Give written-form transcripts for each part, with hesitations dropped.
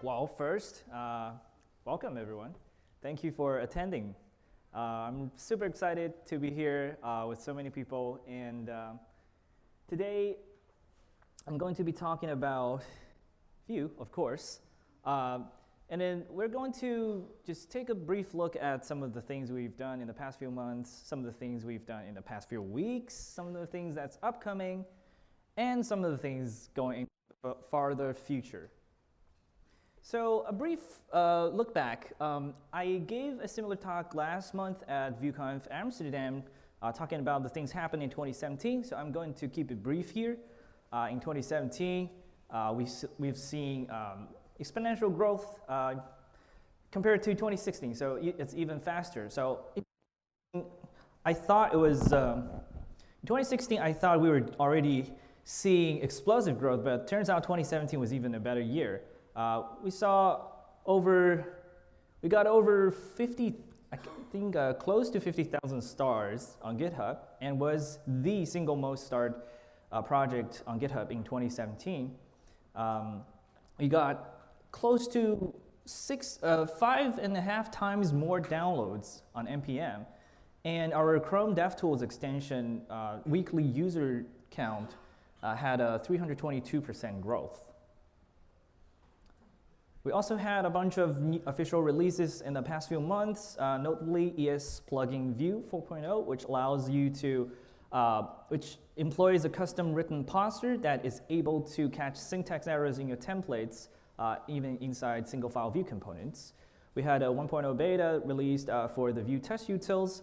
Well, first, welcome everyone. Thank you for attending. I'm super excited to be here with so many people, and today I'm going to be talking about Vue, of course, and then we're going to just take a brief look at some of the things we've done in the past few months, some of the things we've done in the past few weeks, some of the things that's upcoming, and some of the things going in the farther future. So a brief look back. I gave a similar talk last month at VueConf Amsterdam, talking about the things happened in 2017. So I'm going to keep it brief here. In 2017, we've seen exponential growth compared to 2016. So it's even faster. So I thought it was, in 2016, I thought we were already seeing explosive growth, but it turns out 2017 was even a better year. We got over 50, I think close to 50,000 stars on GitHub, and was the single most starred project on GitHub in 2017. We got close to 5.5 times more downloads on NPM, and our Chrome DevTools extension weekly user count had a 322% growth. We also had a bunch of official releases in the past few months, notably ES plugin Vue 4.0, which allows you to, which employs a custom written parser that is able to catch syntax errors in your templates, even inside single file Vue components. We had a 1.0 beta released for the Vue test utils,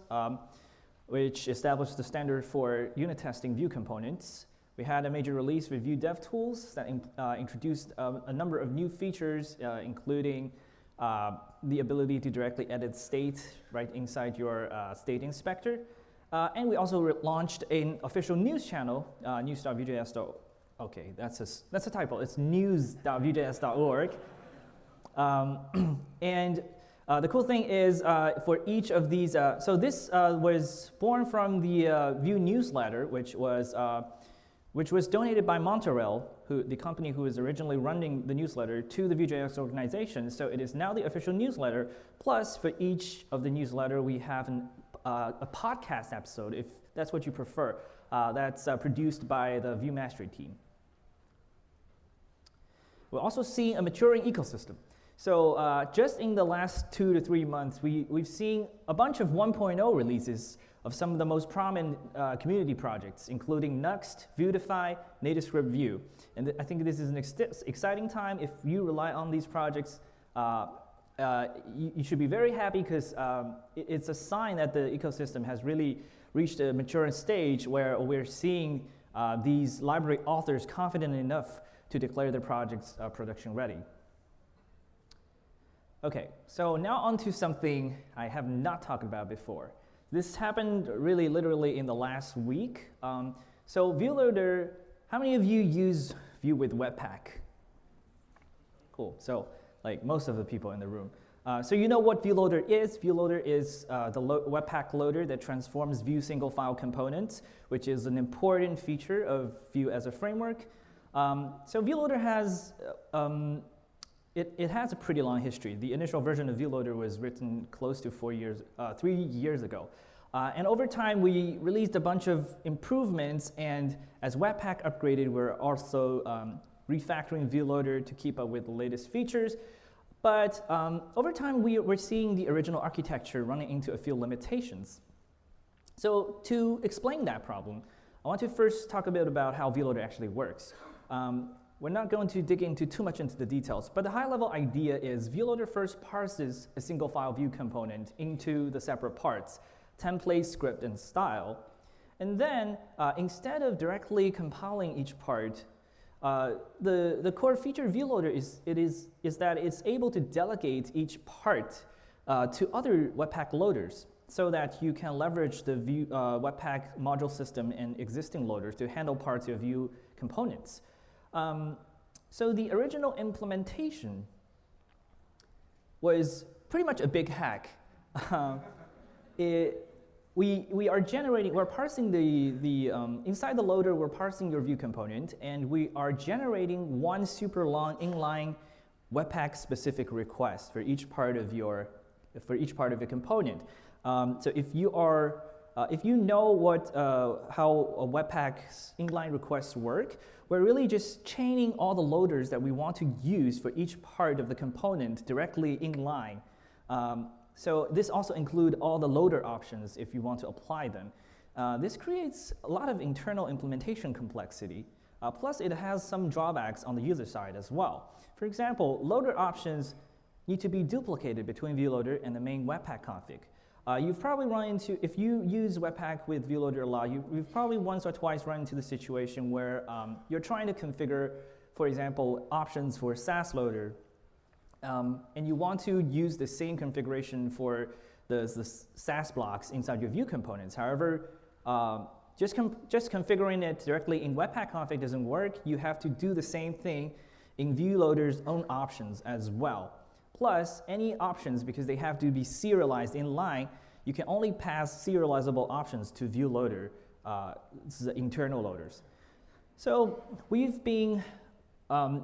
which established the standard for unit testing Vue components. We had a major release with Vue DevTools that introduced a number of new features, including the ability to directly edit state right inside your state inspector. And we also launched an official news channel, news.vue.js. Okay, that's a typo. It's news.vue.js.org. And the cool thing is for each of these, so this was born from the Vue newsletter, which was donated by Monterel, the company who was originally running the newsletter, to the Vue.js organization. So it is now the official newsletter. Plus, for each of the newsletter, we have a podcast episode, if that's what you prefer. That's produced by the Vue mastery team. We're also seeing a maturing ecosystem. So just in the last 2 to 3 months, we've seen a bunch of 1.0 releases of some of the most prominent community projects, including Nuxt, Vuetify, NativeScript Vue. And I think this is an exciting time. If you rely on these projects, you should be very happy, because it's a sign that the ecosystem has really reached a mature stage where we're seeing these library authors confident enough to declare their projects production ready. Okay, so now on to something I have not talked about before. This happened really literally in the last week. So Vue-Loader, how many of you use Vue with Webpack? Cool, so like most of the people in the room. So you know what Vue-Loader is. Vue-Loader is the Webpack loader that transforms Vue single file components, which is an important feature of Vue as a framework. So Vue-Loader has, it has a pretty long history. The initial version of Vue-Loader was written close to 3 years ago. And over time, we released a bunch of improvements, and as Webpack upgraded, we're also refactoring Vue-Loader to keep up with the latest features. But over time, we're seeing the original architecture running into a few limitations. So to explain that problem, I want to first talk a bit about how Vue-Loader actually works. We're not going to dig into too much into the details, but the high-level idea is Vue-Loader first parses a single file Vue component into the separate parts, template, script, and style. And then, instead of directly compiling each part, the core feature of Vue-Loader is that it's able to delegate each part to other Webpack loaders, so that you can leverage the Vue Webpack module system and existing loaders to handle parts of Vue components. So the original implementation was pretty much a big hack. we're parsing inside the loader, we're parsing your Vue component, and we are generating one super long inline Webpack specific request for each part of your component. So if you know how a Webpack's inline requests work, we're really just chaining all the loaders that we want to use for each part of the component directly inline. So this also includes all the loader options if you want to apply them. This creates a lot of internal implementation complexity. Plus, it has some drawbacks on the user side as well. For example, loader options need to be duplicated between Vue-Loader and the main Webpack config. You've probably run into, if you use Webpack with Vue-Loader a lot, you've probably once or twice run into the situation where you're trying to configure, for example, options for Sass loader, and you want to use the same configuration for the Sass blocks inside your Vue components. However, just configuring it directly in Webpack config doesn't work. You have to do the same thing in Vue-Loader's own options as well. Plus, any options, because they have to be serialized in line, you can only pass serializable options to Vue-Loader, the internal loaders. So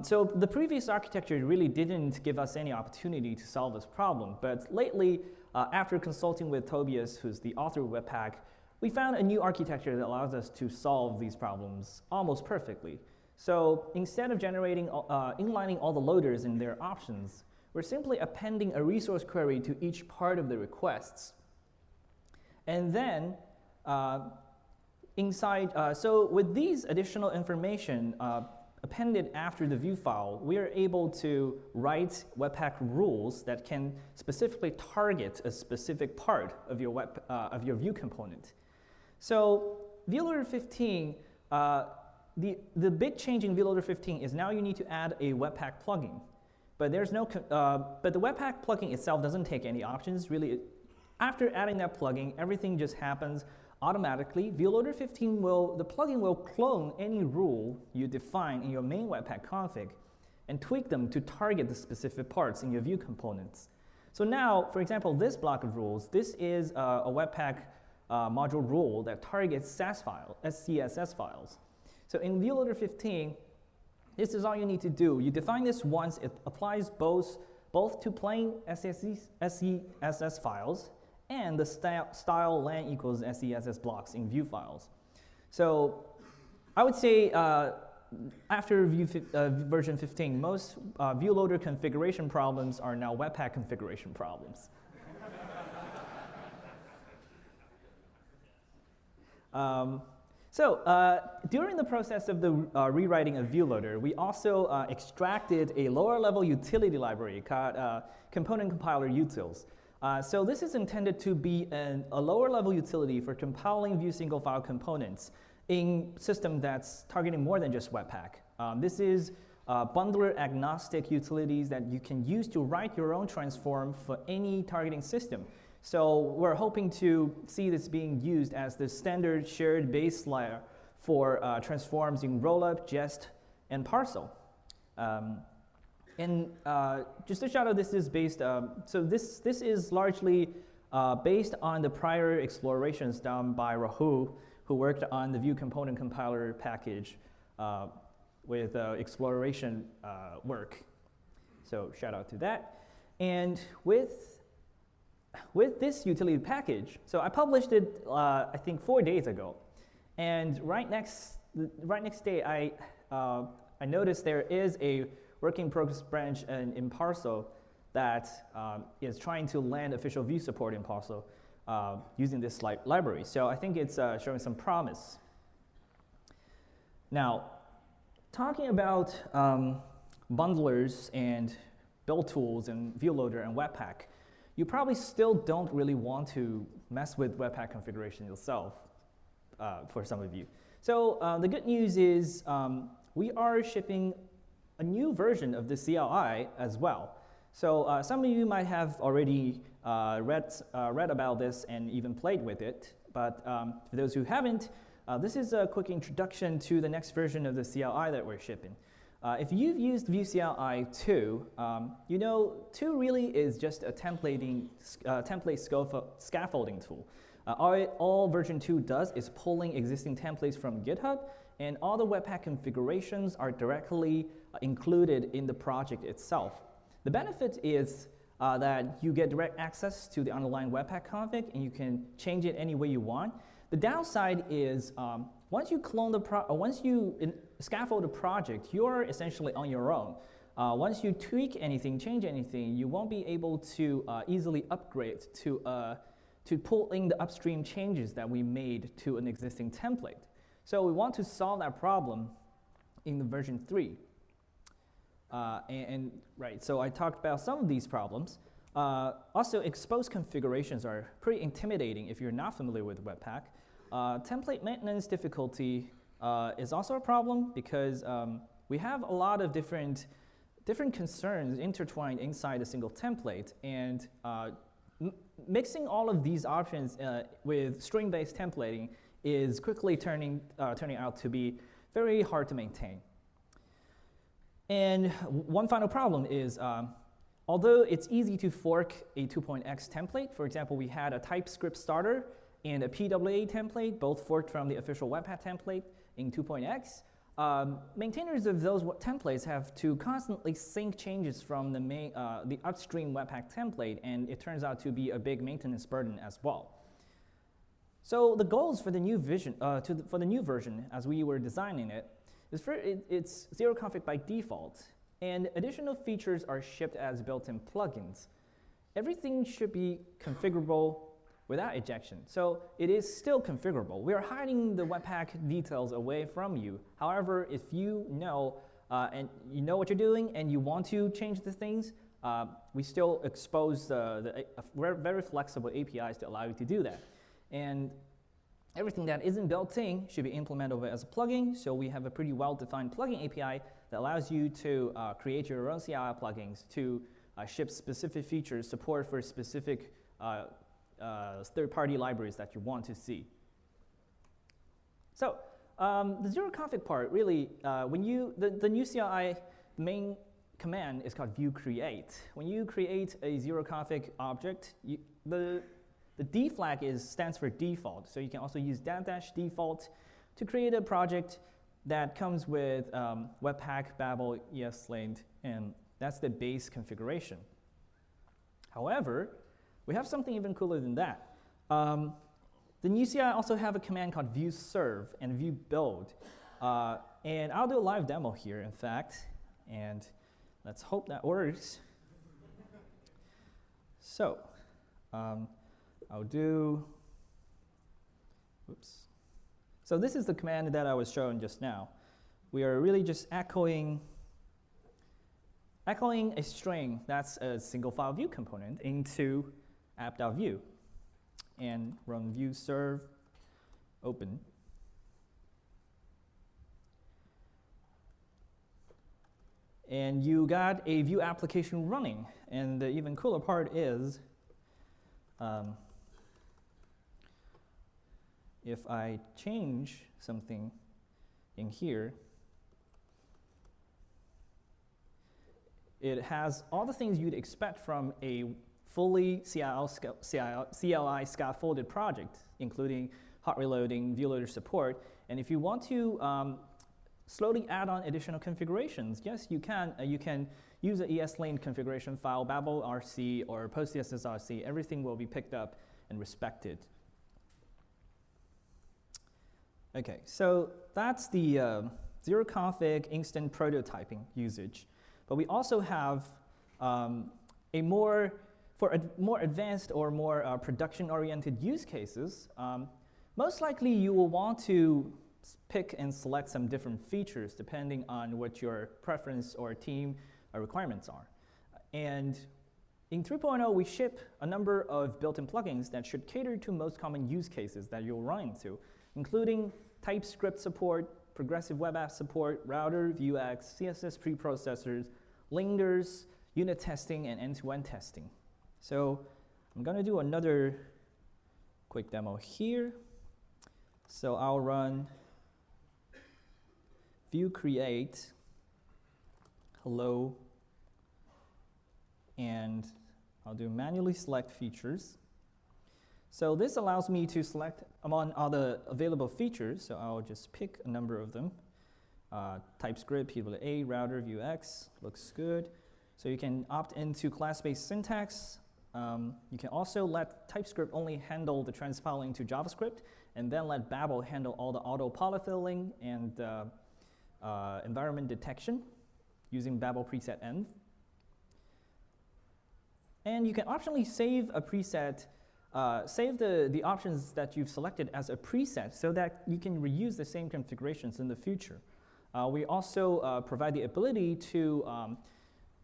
so the previous architecture really didn't give us any opportunity to solve this problem, but lately, after consulting with Tobias, who's the author of Webpack, we found a new architecture that allows us to solve these problems almost perfectly. So instead of inlining all the loaders in their options, we're simply appending a resource query to each part of the requests. And then so with these additional information appended after the Vue file, we are able to write Webpack rules that can specifically target a specific part of your Vue component. So Vue-Loader 15, the big change in Vue-Loader 15 is now you need to add a Webpack plugin. But but the Webpack plugin itself doesn't take any options. Really, after adding that plugin, everything just happens automatically. Vue-Loader 15 the plugin will clone any rule you define in your main Webpack config and tweak them to target the specific parts in your Vue components. So now, for example, this block of rules, this is a Webpack module rule that targets Sass files, SCSS files. So in Vue-Loader 15, this is all you need to do. You define this once. It applies both to plain SCSS files and the style len equals SCSS blocks in Vue files. So I would say after version 15, most Vue-Loader configuration problems are now Webpack configuration problems. During the process of the rewriting of Vue-Loader, we also extracted a lower-level utility library called component-compiler-utils. So this is intended to be a lower-level utility for compiling Vue single-file components in a system that's targeting more than just Webpack. This is bundler-agnostic utilities that you can use to write your own transform for any targeting system. So we're hoping to see this being used as the standard shared base layer for transforms in rollup, jest, and parcel. Just a shout out, this is based, so this is largely based on the prior explorations done by Rahul, who worked on the Vue component compiler package with exploration work. So shout out to that. And with this utility package, so I published it, I think 4 days ago. And right next day, I noticed there is a work in progress branch in Parcel that is trying to land official Vue support in Parcel using this library. So I think it's showing some promise. Now, talking about bundlers and build tools and Vue-Loader and Webpack, you probably still don't really want to mess with Webpack configuration yourself for some of you. So the good news is we are shipping a new version of the CLI as well. So some of you might have already read about this and even played with it. But for those who haven't, this is a quick introduction to the next version of the CLI that we're shipping. If you've used Vue CLI 2, you know 2 really is just a template scaffolding tool. All version 2 does is pulling existing templates from GitHub, and all the Webpack configurations are directly included in the project itself. The benefit is that you get direct access to the underlying Webpack config, and you can change it any way you want. The downside is once you scaffold a project, you're essentially on your own. Once you tweak anything, change anything, you won't be able to easily upgrade to pull in the upstream changes that we made to an existing template. So we want to solve that problem in the version 3. Right, so I talked about some of these problems. Also, exposed configurations are pretty intimidating if you're not familiar with Webpack. Template maintenance difficulty is also a problem because we have a lot of different concerns intertwined inside a single template, and mixing all of these options with string-based templating is quickly turning out to be very hard to maintain. And one final problem is, although it's easy to fork a 2.x template, for example, we had a TypeScript starter and a PWA template, both forked from the official Webpack template in 2.x. Maintainers of those templates have to constantly sync changes from the upstream Webpack template, and it turns out to be a big maintenance burden as well. So the goals for the new version, as we were designing it, is it's zero config by default, and additional features are shipped as built-in plugins. Everything should be configurable without ejection. So it is still configurable. We are hiding the Webpack details away from you. However, if you know and you know what you're doing and you want to change the things, we still expose the very flexible APIs to allow you to do that. And everything that isn't built in should be implemented as a plugin. So we have a pretty well-defined plugin API that allows you to create your own CLI plugins to ship specific features, support for specific third-party libraries that you want to see. So the zero config part, really, the new CLI main command is called Vue create. When you create a zero config object, the D flag stands for default. So you can also use --default to create a project that comes with Webpack, Babel, ESLint, and that's the base configuration. However, we have something even cooler than that. The new CLI also have a command called Vue serve and Vue build. And I'll do a live demo here, in fact, and let's hope that works. So I'll do, oops. So this is the command that I was showing just now. We are really just echoing a string that's a single file Vue component into app.vue, and run Vue serve open. And you got a Vue application running. And the even cooler part is, if I change something in here, it has all the things you'd expect from a fully CLI scaffolded project, including hot reloading, Vue-Loader support. And if you want to slowly add on additional configurations, yes, you can. You can use an ESLint configuration file, Babel RC, or PostCSS RC. Everything will be picked up and respected. OK, so that's the zero config instant prototyping usage. But we also have for more advanced or more production-oriented use cases, most likely you will want to pick and select some different features depending on what your preference or team requirements are. And in 3.0, we ship a number of built-in plugins that should cater to most common use cases that you'll run into, including TypeScript support, progressive web app support, router, Vuex, CSS preprocessors, lingers, unit testing, and end-to-end testing. So I'm going to do another quick demo here. So I'll run Vue create, hello, and I'll do manually select features. So this allows me to select among all the available features. So I'll just pick a number of them. TypeScript, PWA, router, Vuex, looks good. So you can opt into class-based syntax. You can also let TypeScript only handle the transpiling to JavaScript, and then let Babel handle all the auto polyfilling and environment detection using Babel preset env. And you can optionally save a preset, save the options that you've selected as a preset so that you can reuse the same configurations in the future. We also provide the ability to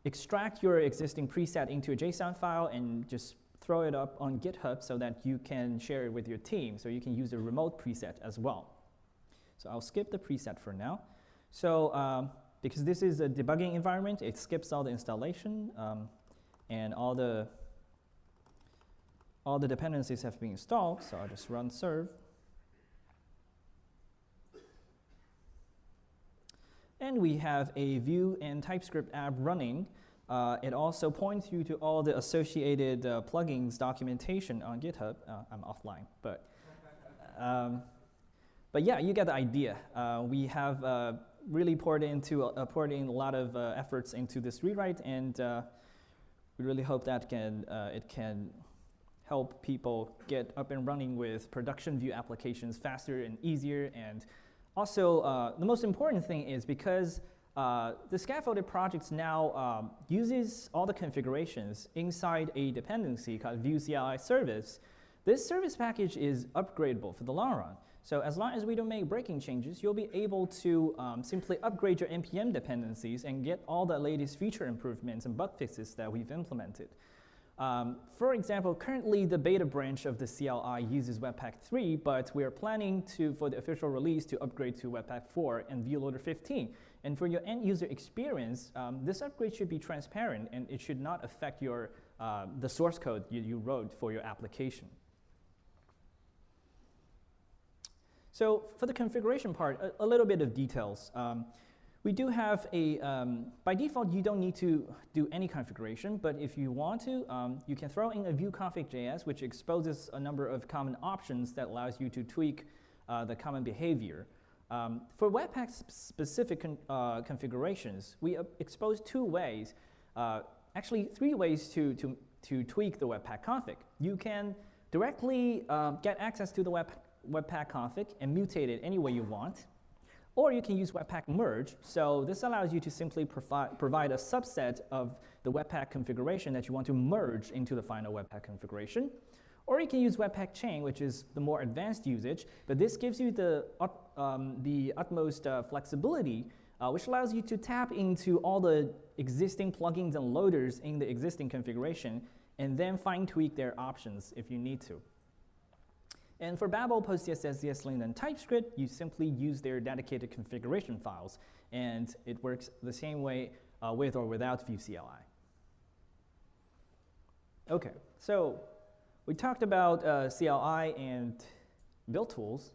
extract your existing preset into a JSON file and just throw it up on GitHub so that you can share it with your team. So you can use a remote preset as well. So I'll skip the preset for now. So because this is a debugging environment, it skips all the installation and all the dependencies have been installed. So I'll just run serve. And we have a Vue and TypeScript app running. It also points you to all the associated plugins documentation on GitHub. I'm offline, but yeah, you get the idea. We have really poured in a lot of efforts into this rewrite, and we really hope that it can help people get up and running with production Vue applications faster and easier. And also, the most important thing is because the scaffolded projects now uses all the configurations inside a dependency called Vue CLI service. This service package is upgradable for the long run. So as long as we don't make breaking changes, you'll be able to simply upgrade your NPM dependencies and get all the latest feature improvements and bug fixes that we've implemented. For example, currently the beta branch of the CLI uses Webpack 3, but we are planning for the official release to upgrade to Webpack 4 and Vue-Loader 15. And for your end user experience, this upgrade should be transparent and it should not affect the source code you wrote for your application. So for the configuration part, a little bit of details. We do have by default, you don't need to do any configuration, but if you want to, you can throw in a VueConf.js, which exposes a number of common options that allows you to tweak the common behavior. For Webpack-specific configurations, we expose 2 ways, actually 3 ways to tweak the Webpack config. You can directly get access to the Webpack config and mutate it any way you want. Or you can use Webpack merge. So this allows you to simply provide a subset of the Webpack configuration that you want to merge into the final Webpack configuration. Or you can use Webpack chain, which is the more advanced usage, but this gives you the utmost flexibility, which allows you to tap into all the existing plugins and loaders in the existing configuration, and then fine tweak their options if you need to. And for Babel, PostCSS, ESLint, and TypeScript, you simply use their dedicated configuration files, and it works the same way with or without Vue CLI. Okay, so we talked about CLI and build tools,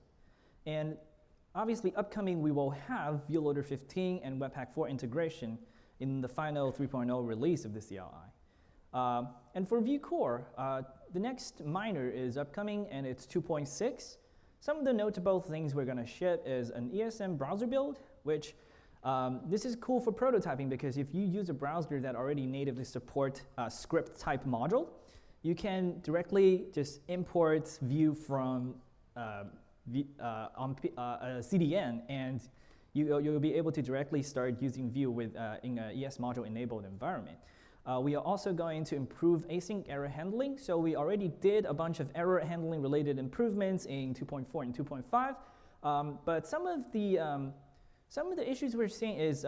and obviously upcoming we will have Vue-Loader 15 and Webpack 4 integration in the final 3.0 release of the CLI. And for Vue Core, the next minor is upcoming, and it's 2.6. Some of the notable things we're going to ship is an ESM browser build, which this is cool for prototyping because if you use a browser that already natively supports a script type module, you can directly just import Vue from a CDN, and you'll be able to directly start using Vue in an ES module enabled environment. We are also going to improve async error handling. So we already did a bunch of error handling related improvements in 2.4 and 2.5. But some of the issues we're seeing is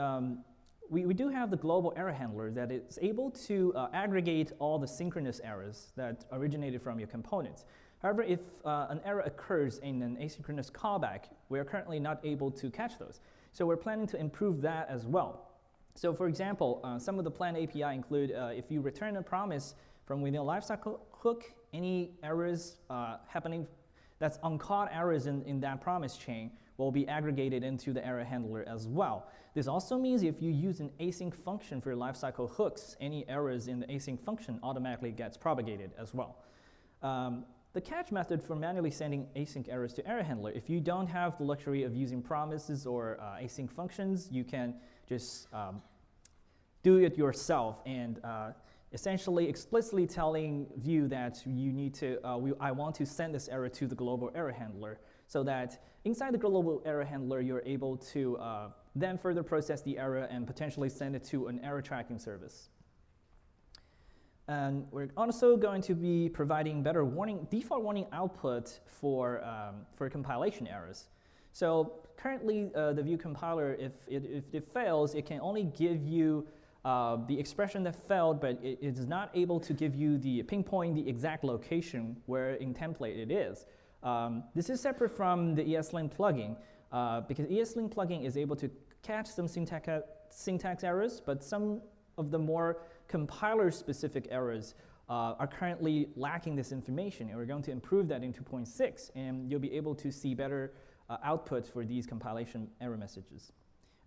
we do have the global error handler that is able to aggregate all the synchronous errors that originated from your components. However, if an error occurs in an asynchronous callback, we are currently not able to catch those. So we're planning to improve that as well. So for example, some of the planned API include if you return a promise from within a lifecycle hook, any errors happening that's uncaught errors in that promise chain will be aggregated into the error handler as well. This also means if you use an async function for your lifecycle hooks, any errors in the async function automatically gets propagated as well. the catch method for manually sending async errors to error handler. If you don't have the luxury of using promises or async functions, you can just do it yourself and essentially explicitly telling Vue that you need to, I want to send this error to the global error handler, so that inside the global error handler, you're able to then further process the error and potentially send it to an error tracking service. And we're also going to be providing better default warning output for compilation errors. So currently, the Vue compiler, if it fails, it can only give you the expression that failed, but it is not able to give you pinpoint the exact location where in template it is. This is separate from the ESLint plugin, because ESLint plugin is able to catch some syntax errors, but some of the more compiler-specific errors are currently lacking this information, and we're going to improve that in 2.6, and you'll be able to see better outputs for these compilation error messages.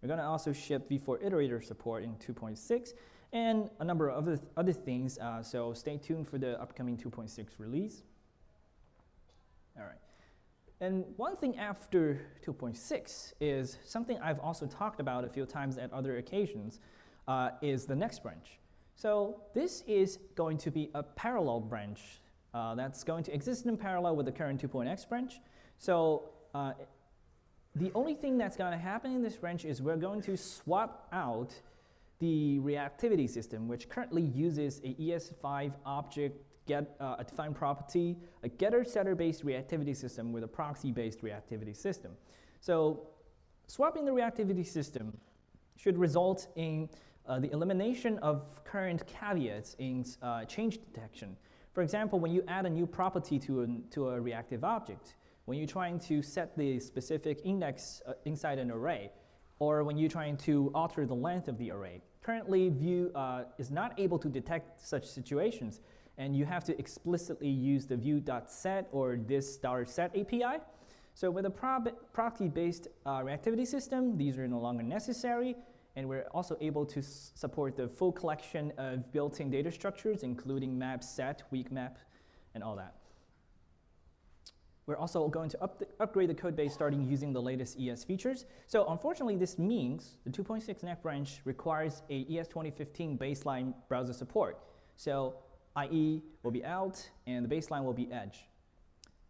We're going to also ship v4 iterator support in 2.6, and a number of other things, so stay tuned for the upcoming 2.6 release. All right. And one thing after 2.6 is something I've also talked about a few times at other occasions, is the next branch. So this is going to be a parallel branch that's going to exist in parallel with the current 2.x branch. So the only thing that's going to happen in this branch is we're going to swap out the reactivity system, which currently uses a ES5 object a defined property, a getter-setter-based reactivity system with a proxy-based reactivity system. So swapping the reactivity system should result in the elimination of current caveats in change detection. For example, when you add a new property to a reactive object, when you're trying to set the specific index inside an array, or when you're trying to alter the length of the array. Currently, Vue is not able to detect such situations, and you have to explicitly use the Vue.set or this*set API. So with a proxy-based reactivity system, these are no longer necessary, and we're also able to support the full collection of built-in data structures, including map, set, weak map, and all that. We're also going to upgrade the code base starting using the latest ES features. So unfortunately, this means the 2.6 next branch requires a ES 2015 baseline browser support. So IE will be out, and the baseline will be Edge.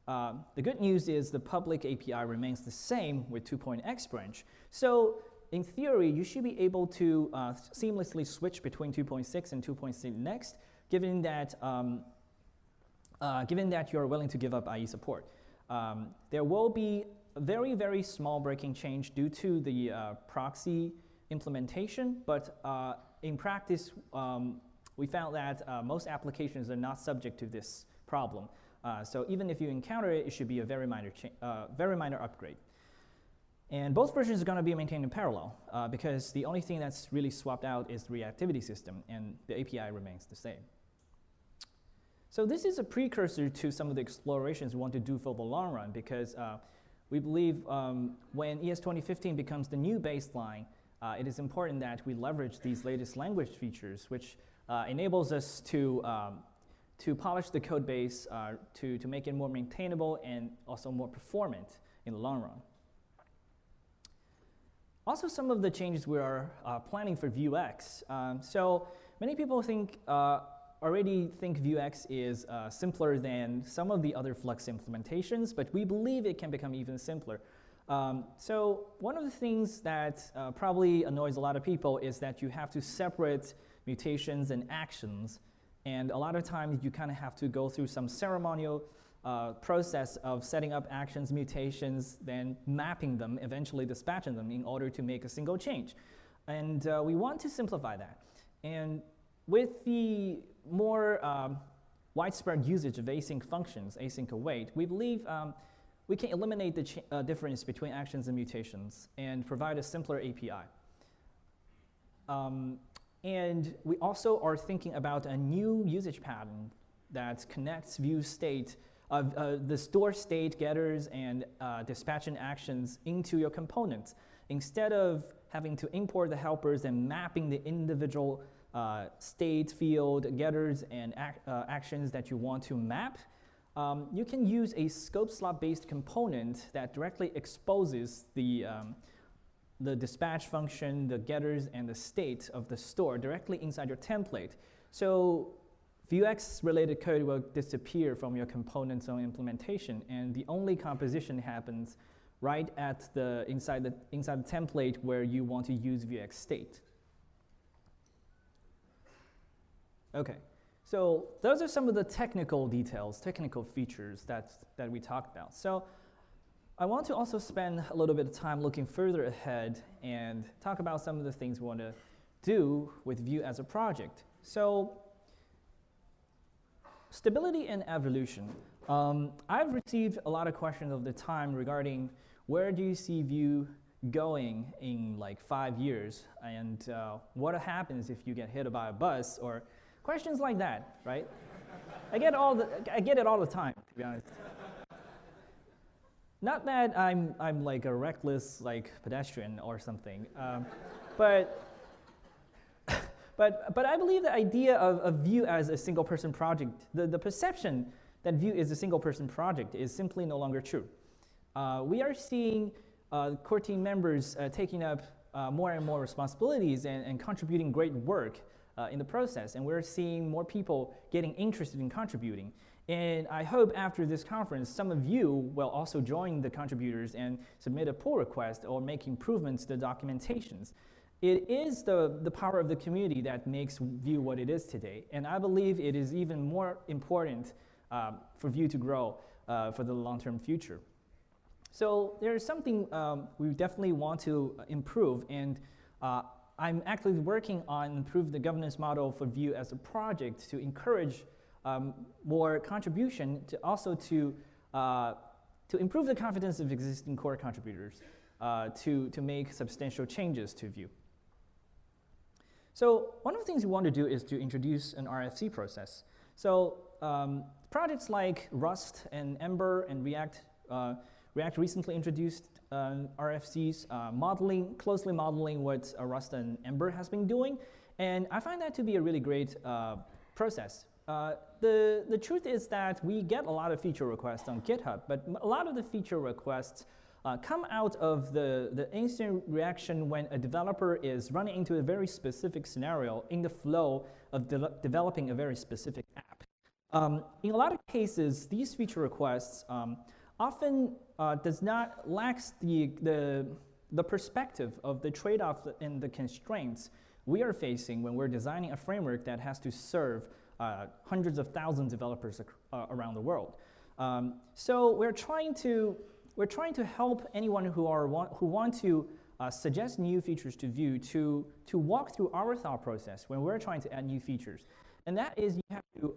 The good news is the public API remains the same with 2.x branch. So in theory, you should be able to seamlessly switch between 2.6 and 2.6 next, given that you're willing to give up IE support. There will be a very, very small breaking change due to the proxy implementation, but in practice, we found that most applications are not subject to this problem. So even if you encounter it, it should be a very minor upgrade. And both versions are going to be maintained in parallel because the only thing that's really swapped out is the reactivity system, and the API remains the same. So this is a precursor to some of the explorations we want to do for the long run, because we believe when ES 2015 becomes the new baseline, it is important that we leverage these latest language features, which enables us to polish the code base to make it more maintainable and also more performant in the long run. Also, some of the changes we are planning for Vuex. So many people already think Vuex is simpler than some of the other Flux implementations, but we believe it can become even simpler. So one of the things that probably annoys a lot of people is that you have to separate mutations and actions, and a lot of times you kind of have to go through some ceremonial process of setting up actions, mutations, then mapping them, eventually dispatching them in order to make a single change. And we want to simplify that. And with the more widespread usage of async functions, async await, we believe we can eliminate the difference between actions and mutations and provide a simpler API. And we also are thinking about a new usage pattern that connects Vue state, the store state getters and dispatching actions into your components. Instead of having to import the helpers and mapping the individual state, field, getters, and actions that you want to map, you can use a scope slot-based component that directly exposes the dispatch function, the getters, and the state of the store directly inside your template. So Vuex-related code will disappear from your component's own implementation, and the only composition happens right at inside the template where you want to use Vuex state. Okay, so those are some of the technical details, technical features that we talked about. So I want to also spend a little bit of time looking further ahead and talk about some of the things we want to do with Vue as a project. So stability and evolution. I've received a lot of questions of the time regarding where do you see Vue going in like 5 years, and what happens if you get hit by a bus, or questions like that, right? I get it all the time, to be honest. Not that I'm like a reckless like pedestrian or something, but I believe the idea of Vue as a single person project, the perception that Vue is a single person project is simply no longer true. We are seeing core team members taking up more and more responsibilities and contributing great work in the process, and we're seeing more people getting interested in contributing. And I hope after this conference, some of you will also join the contributors and submit a pull request or make improvements to the documentations. It is the power of the community that makes Vue what it is today, and I believe it is even more important for Vue to grow for the long-term future. So there's something we definitely want to improve, and I'm actively working on improving the governance model for Vue as a project to encourage more contribution, to also to improve the confidence of existing core contributors, to make substantial changes to Vue. So one of the things we want to do is to introduce an RFC process. So projects like Rust and Ember and React recently introduced RFCs, closely modeling what Rust and Ember has been doing, and I find that to be a really great process. The truth is that we get a lot of feature requests on GitHub, but a lot of the feature requests come out of the instant reaction when a developer is running into a very specific scenario in the flow of developing a very specific app. In a lot of cases, these feature requests often lacks the perspective of the trade-off and the constraints we are facing when we're designing a framework that has to serve hundreds of thousands of developers around the world. So we're trying to help anyone who want to suggest new features to Vue to walk through our thought process when we're trying to add new features. And that is, you have to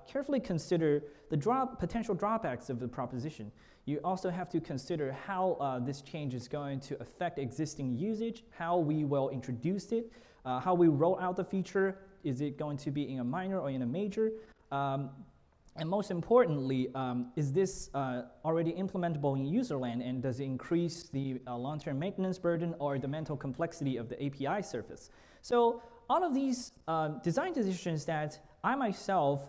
carefully consider the potential drawbacks of the proposition. You also have to consider how this change is going to affect existing usage, how we will introduce it, how we roll out the feature. Is it going to be in a minor or in a major? And most importantly, is this already implementable in userland, and does it increase the long-term maintenance burden or the mental complexity of the API surface? So all of these design decisions that I myself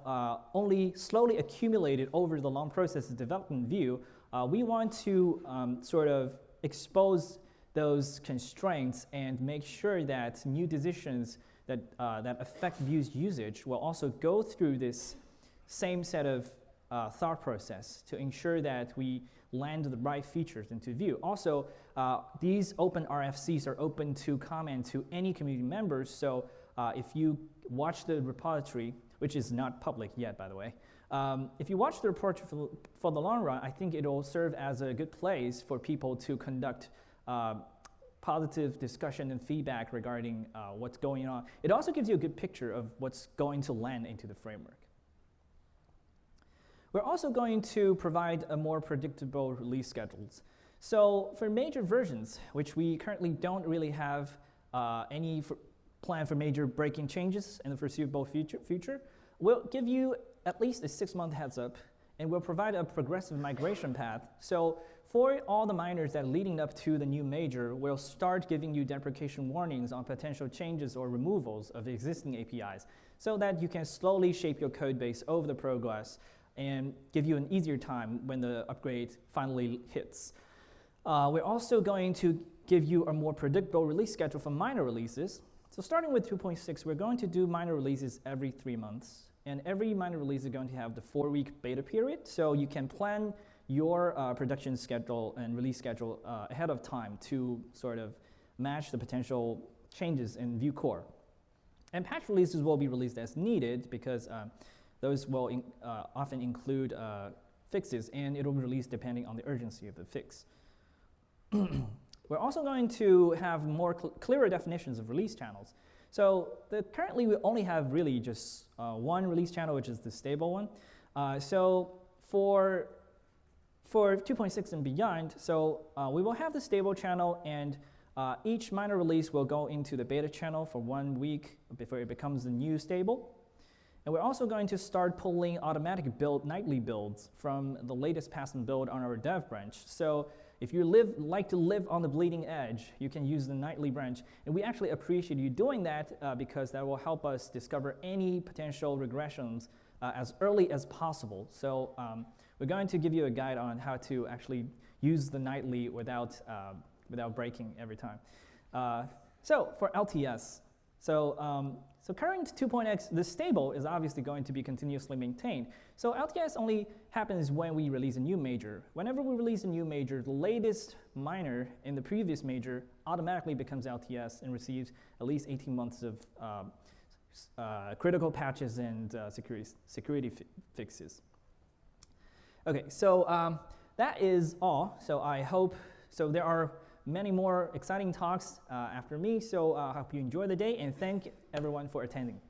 only slowly accumulated over the long process of developing Vue, we want to sort of expose those constraints and make sure that new decisions that affect Vue's usage will also go through this same set of thought process to ensure that we land the right features into Vue. Also, these open RFCs are open to comment to any community members, so if you watch the repository, which is not public yet, by the way, if you watch the report for the long run, I think it will serve as a good place for people to conduct positive discussion and feedback regarding what's going on. It also gives you a good picture of what's going to land into the framework. We're also going to provide a more predictable release schedules. So for major versions, which we currently don't really have any plan for major breaking changes in the foreseeable future, we'll give you at least a 6-month heads up, and we'll provide a progressive migration path. So for all the minors that are leading up to the new major, we'll start giving you deprecation warnings on potential changes or removals of the existing APIs so that you can slowly shape your code base over the progress and give you an easier time when the upgrade finally hits. We're also going to give you a more predictable release schedule for minor releases. So starting with 2.6, we're going to do minor releases every 3 months. And every minor release is going to have the 4-week beta period, so you can plan your production schedule and release schedule ahead of time to sort of match the potential changes in Vue core. And patch releases will be released as needed because those will often include fixes, and it'll be released depending on the urgency of the fix. We're also going to have more clearer definitions of release channels. So currently we only have really just one release channel, which is the stable one. So for 2.6 and beyond, so we will have the stable channel, and each minor release will go into the beta channel for 1 week before it becomes the new stable. And we're also going to start pulling automatic nightly builds from the latest pass and build on our dev branch. So if you like to live on the bleeding edge, you can use the nightly branch. And we actually appreciate you doing that because that will help us discover any potential regressions as early as possible. So we're going to give you a guide on how to actually use the nightly without breaking every time. So for LTS, so current 2.x, the stable is obviously going to be continuously maintained. So LTS only happens when we release a new major. Whenever we release a new major, the latest minor in the previous major automatically becomes LTS and receives at least 18 months of critical patches and security fixes. Okay, so that is all. So I hope, so there are many more exciting talks after me, so I hope you enjoy the day, and thank everyone for attending.